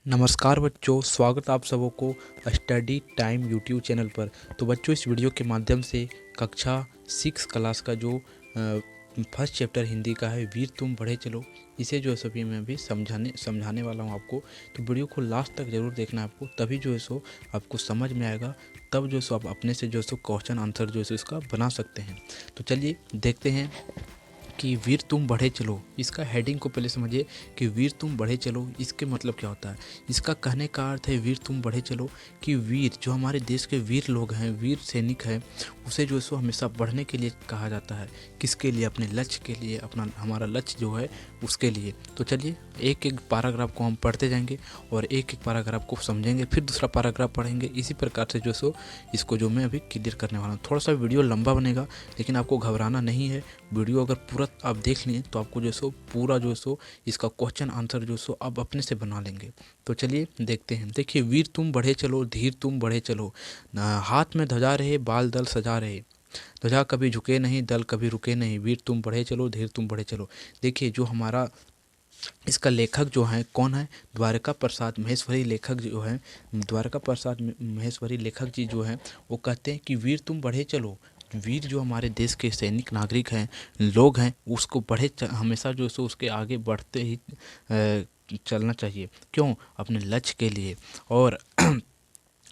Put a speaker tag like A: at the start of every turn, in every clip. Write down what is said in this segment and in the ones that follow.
A: नमस्कार बच्चों, स्वागत आप सबों को स्टडी टाइम यूट्यूब चैनल पर। तो बच्चों, इस वीडियो के माध्यम से कक्षा 6 क्लास का जो फर्स्ट चैप्टर हिंदी का है, वीर तुम बढ़े चलो, इसे जो है सो भी मैं अभी समझाने वाला हूँ आपको। तो वीडियो को लास्ट तक ज़रूर देखना है आपको, तभी जो है सो आपको समझ में आएगा, तब जो है सो आप अपने से जो है सो क्वेश्चन आंसर जो है सो इसका बना सकते हैं। तो चलिए देखते हैं कि वीर तुम बढ़े चलो। इसका हेडिंग को पहले समझिए कि वीर तुम बढ़े चलो इसके मतलब क्या होता है। इसका कहने का अर्थ है वीर तुम बढ़े चलो कि वीर जो हमारे देश के वीर लोग हैं, वीर सैनिक हैं, उसे जो है सो हमेशा बढ़ने के लिए कहा जाता है। किसके लिए? अपने लक्ष्य के लिए, अपना हमारा लक्ष्य जो है उसके लिए। तो चलिए एक एक पैराग्राफ को हम पढ़ते जाएंगे और एक एक पैराग्राफ को समझेंगे, फिर दूसरा पैराग्राफ पढ़ेंगे। इसी प्रकार से जो सो इसको जो मैं अभी क्लियर करने वाला हूँ। थोड़ा सा वीडियो लंबा बनेगा, लेकिन आपको घबराना नहीं है। वीडियो अगर पूरा आप देख लिए तो आपको जो सो पूरा जो सो इसका क्वेश्चन आंसर जो सो आप अपने से बना लेंगे। तो चलिए देखते हैं। देखिए, वीर तुम बढ़े चलो, धीर तुम बढ़े चलो, हाथ में ध्वजा रहे, बाल दल सजा रहे, ध्वजा कभी झुके नहीं, दल कभी रुके नहीं, वीर तुम बढ़े चलो, धीर तुम बढ़े चलो। देखिए, जो हमारा इसका लेखक जो है कौन है? द्वारका प्रसाद महेश्वरी लेखक जो है, द्वारका प्रसाद महेश्वरी लेखक जी जो है वो कहते हैं कि वीर तुम बढ़े चलो। वीर जो हमारे देश के सैनिक नागरिक हैं, लोग हैं, उसको हमेशा जो सो उसके आगे बढ़ते ही चलना चाहिए। क्यों? अपने लक्ष्य के लिए और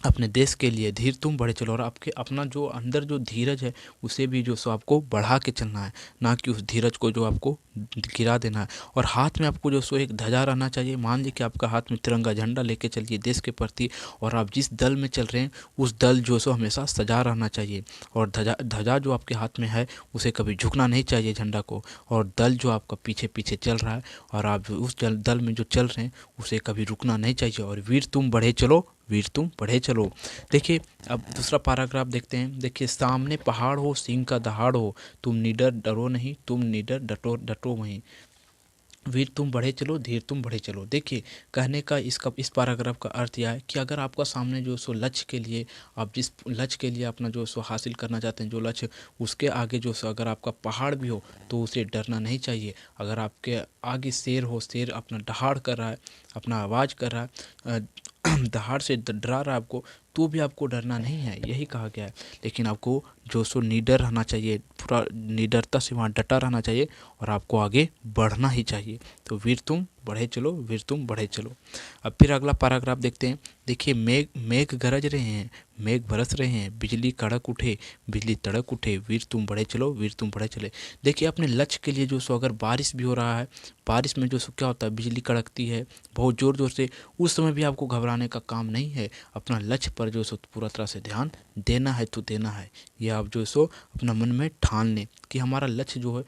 A: अपने देश के लिए। धीर तुम बढ़े चलो, और आपके अपना जो अंदर जो धीरज है उसे भी जो सो आपको बढ़ा के चलना है, ना कि उस धीरज को जो आपको गिरा देना है। और हाथ में आपको जो सो एक ध्वजा रहना चाहिए। मान लीजिए कि आपका हाथ में तिरंगा झंडा लेके चलिए देश के प्रति, और आप जिस दल में चल रहे हैं उस दल जो सो हमेशा सजा रहना चाहिए। और ध्वजा ध्वजा जो आपके हाथ में है उसे कभी झुकना नहीं चाहिए झंडा को। और दल जो आपका पीछे पीछे चल रहा है और आप जो उस दल में जो चल रहे हैं उसे कभी रुकना नहीं चाहिए। और वीर तुम बढ़े चलो, वीर तुम बढ़े चलो। देखिए, अब दूसरा पैराग्राफ देखते हैं। देखिए, सामने पहाड़ हो, सिंह का दहाड़ हो, तुम निडर डरो नहीं, तुम निडर डटो डटो वहीं, वीर तुम बढ़े चलो, धीर तुम बढ़े चलो। देखिए, कहने का इस पैराग्राफ का अर्थ यह है कि अगर आपका सामने जो सो लक्ष्य के लिए, आप जिस लक्ष्य के लिए अपना जो सो हासिल करना चाहते हैं, जो लक्ष्य, उसके आगे जो सो अगर आपका पहाड़ भी हो तो उसे डरना नहीं चाहिए। अगर आपके आगे शेर हो, शेर अपना दहाड़ कर रहा है, अपना आवाज़ कर रहा है, दहाड़ से डरा रहा है आपको, तो भी आपको डरना नहीं है, यही कहा गया है। लेकिन आपको जो सो निडर रहना चाहिए, पूरा निडरता से वहाँ डटा रहना चाहिए और आपको आगे बढ़ना ही चाहिए। तो वीर तुम बढ़े चलो, वीर तुम बढ़े चलो। अब फिर अगला पैराग्राफ देखते हैं। देखिए, मेघ मेघ गरज रहे हैं, मेघ बरस रहे हैं, बिजली कड़क उठे, बिजली तड़क उठे, वीर तुम बढ़े चलो, वीर तुम बढ़े चले। देखिए, अपने लक्ष्य के लिए जो सो अगर बारिश भी हो रहा है, बारिश में जो सो क्या होता है, बिजली कड़कती है बहुत ज़ोर ज़ोर से, उस समय भी आपको घबराने का काम नहीं है। अपना लक्ष्य पर जो सो पूरा तरह से ध्यान देना है तो देना है। ये आप जो सो अपना मन में ठान लें कि हमारा लक्ष्य जो है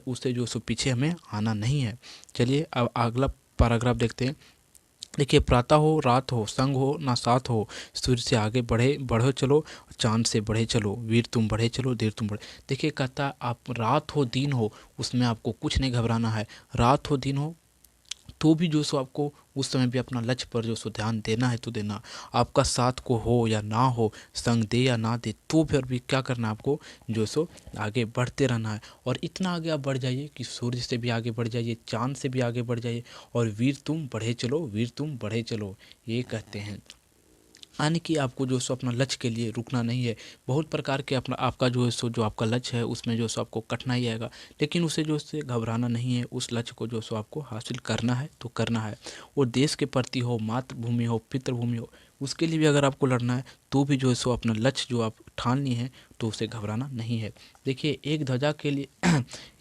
A: उससे जो सो पीछे हमें आना नहीं है। चलिए अब अगला पैराग्राफ देखते हैं। देखिए, प्रातः हो रात हो, संग हो ना साथ हो, सूर्य से आगे बढ़ो चलो, चांद से बढ़े चलो, वीर तुम बढ़े चलो, धीर तुम बढ़े। देखिए, कहता आप रात हो दिन हो, उसमें आपको कुछ नहीं घबराना है। रात हो दिन हो तो भी जो सो आपको उस समय भी अपना लक्ष्य पर जो सो ध्यान देना है तो देना। आपका साथ को हो या ना हो, संग दे या ना दे, तो फिर भी क्या करना है आपको, जो सो आगे बढ़ते रहना है। और इतना आगे आप बढ़ जाइए कि सूर्य से भी आगे बढ़ जाइए, चांद से भी आगे बढ़ जाइए, और वीर तुम बढ़े चलो, वीर तुम बढ़े चलो, ये कहते हैं। यानी कि आपको जो सो अपना लक्ष्य के लिए रुकना नहीं है। बहुत प्रकार के अपना आपका जो है सो जो आपका लक्ष्य है उसमें जो सो आपको कठिनाई आएगा, लेकिन उसे जो से घबराना नहीं है। उस लक्ष्य को जो सो आपको हासिल करना है तो करना है। वो देश के प्रति हो, मातृभूमि हो, पितृभूमि हो, उसके लिए भी अगर आपको लड़ना है तो भी जो है सो अपना लक्ष्य जो आप ठान लिए हैं तो उसे घबराना नहीं है। देखिए, एक ध्वजा के लिए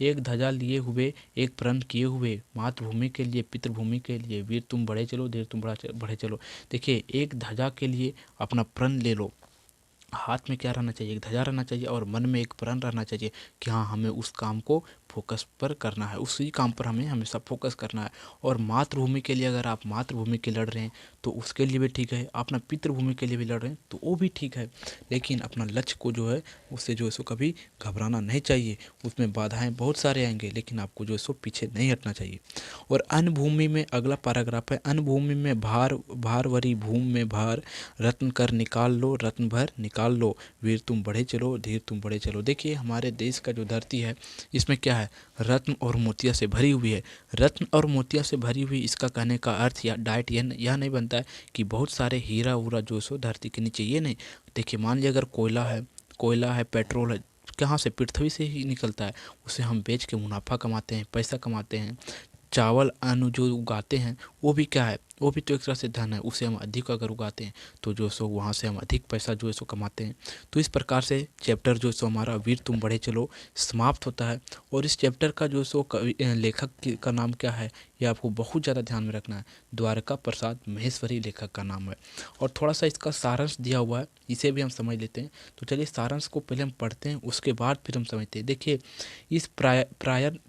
A: एक ध्वजा लिए हुए, एक प्रण किए हुए, मातृभूमि के लिए, पितृभूमि के लिए, वीर तुम बढ़े चलो, धीर तुम बढ़े चलो। देखिए, एक ध्वजा के लिए अपना प्रण ले लो। हाथ में क्या रहना चाहिए? एक ध्वजा रहना चाहिए, और मन में एक प्रण रहना चाहिए कि हाँ, हमें उस काम को फोकस पर करना है, उसी काम पर हमें हमेशा फोकस करना है। और मातृभूमि के लिए अगर आप मातृभूमि के लड़ रहे हैं तो उसके लिए भी ठीक है, अपना पितृभूमि के लिए भी लड़ रहे हैं तो वो भी ठीक है। लेकिन अपना लक्ष्य को जो है उससे जो है सो कभी घबराना नहीं चाहिए। उसमें बाधाएं बहुत सारे आएंगे, लेकिन आपको जो है सो पीछे नहीं हटना चाहिए। और अन्य भूमि में अगला पैराग्राफ है। अन्य भूमि में भार वरी भूमि में भार, रत्न कर निकाल लो, रत्न भर निकाल लो, वीर तुम बढ़े चलो, धीर तुम बढ़े चलो। देखिए, हमारे देश का जो धरती है इसमें क्या है, है, रत्न और मोतिया से भरी हुई है। रत्न और मोतिया से भरी हुई, इसका कहने का अर्थ या डाइट यह नहीं बनता है कि बहुत सारे हीरा उरा जो सो धरती के नीचे, ये नहीं। देखिए मान लीजिए अगर कोयला है, पेट्रोल है, कहाँ से, पृथ्वी से ही निकलता है। उसे हम बेच के मुनाफा कमाते हैं, पैसा कमाते हैं। चावल अन्न जो उगाते हैं वो भी क्या है, वो भी तो एक तरह से धन है। उसे हम अधिक अगर उगाते हैं तो जो सो वहाँ से हम अधिक पैसा जो है सो कमाते हैं। तो इस प्रकार से चैप्टर जो सो हमारा वीर तुम बढ़े चलो समाप्त होता है। और इस चैप्टर का जो सो लेखक का नाम क्या है, ये आपको बहुत ज़्यादा ध्यान में रखना है। द्वारका प्रसाद महेश्वरी लेखक का नाम है। और थोड़ा सा इसका सारांश दिया हुआ है, इसे भी हम समझ लेते हैं। तो चलिए सारांश को पहले हम पढ़ते हैं, उसके बाद फिर हम समझते हैं। देखिए इस प्रायर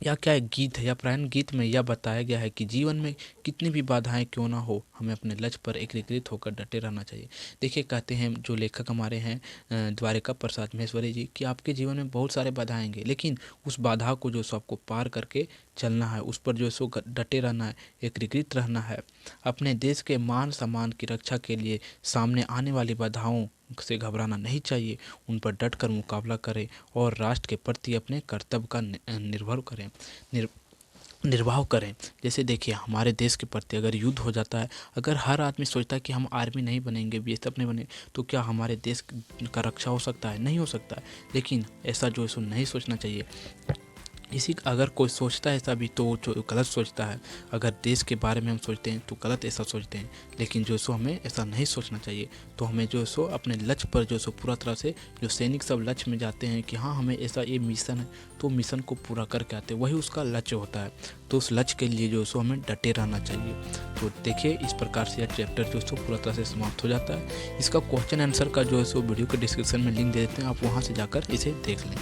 A: या क्या एक गीत है या प्रायण गीत में यह बताया गया है कि जीवन में कितनी भी बाधाएं क्यों ना हो, हमें अपने लक्ष्य पर एकीकृत होकर डटे रहना चाहिए। देखिए कहते हैं जो लेखक हमारे हैं द्वारिका प्रसाद महेश्वरी जी, कि आपके जीवन में बहुत सारे बाधाएं आएंगे, लेकिन उस बाधा को जो सो आपको पार करके चलना है, उस पर जो सो डटे रहना है, एकीकृत रहना है। अपने देश के मान सम्मान की रक्षा के लिए सामने आने वाली बाधाओं से घबराना नहीं चाहिए, उन पर डटकर मुकाबला करें और राष्ट्र के प्रति अपने कर्तव्य का निर्वाह करें। जैसे देखिए हमारे देश के प्रति अगर युद्ध हो जाता है, अगर हर आदमी सोचता है कि हम आर्मी नहीं बनेंगे, बीएसएफ नहीं बनेंगे, तो क्या हमारे देश का रक्षा हो सकता है? नहीं हो सकता है। लेकिन ऐसा जो है सो नहीं सोचना चाहिए। इसी अगर कोई सोचता है ऐसा भी तो जो गलत सोचता है। अगर देश के बारे में हम सोचते हैं तो गलत ऐसा सोचते हैं, लेकिन जो सो हमें ऐसा नहीं सोचना चाहिए। तो हमें जो सो अपने लक्ष्य पर जो सो पूरा तरह से, जो सैनिक सब लक्ष्य में जाते हैं कि हाँ हमें ऐसा ये मिशन है, तो मिशन को पूरा करके आते हैं, वही उसका लक्ष्य होता है। तो उस लक्ष्य के लिए जो सो हमें डटे रहना चाहिए। तो देखिए इस प्रकार से यह चैप्टर जो सो पूरा तरह से समाप्त हो जाता है। इसका क्वेश्चन आंसर का जो है सो वीडियो के डिस्क्रिप्शन में लिंक दे देते हैं, आप वहाँ से जाकर इसे देख लें।